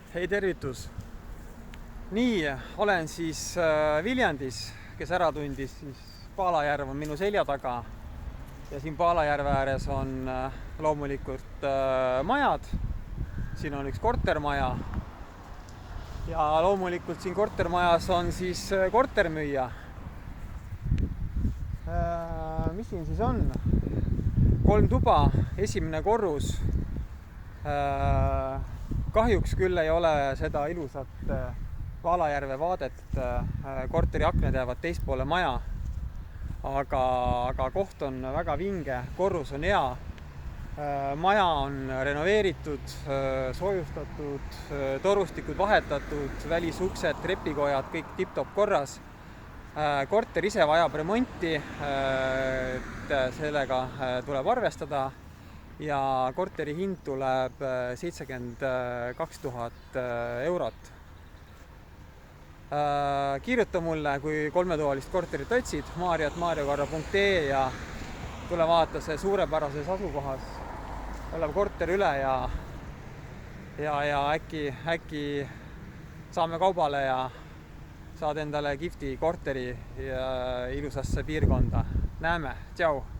Hei, tervitus! Nii, olen siis Viljandis, kes ära tundis, siis Palajärv on minu selja taga. Ja siin Palajärve ääres on loomulikult majad. Siin on üks kortermaja. Ja loomulikult siin kortermajas on siis kortermüüja. Mis siin siis on? 3 tuba, esimene korrus. Kahjuks küll ei ole seda ilusat Palajärve vaadet. Korteri aknad jäävad teispoole maja. Aga koht on väga vinge, korrus on hea. Maja on renoveeritud, soojustatud, torustikud vahetatud, välisuksed, trepikojad, kõik tipp-top korras. Korter ise vajab remonti, et sellega tuleb arvestada. Ja korteri hind tuleb 72 000 eurot. Kirjuta mulle, kui 3-toalist korterit otsid, maarjat.maarjakorra.ee ja tule vaata see suurepärases asukohas olev korter üle ja äkki saame kaubale ja saad endale kihvti korteri ja ilusasse piirkonda. Näeme, tšau!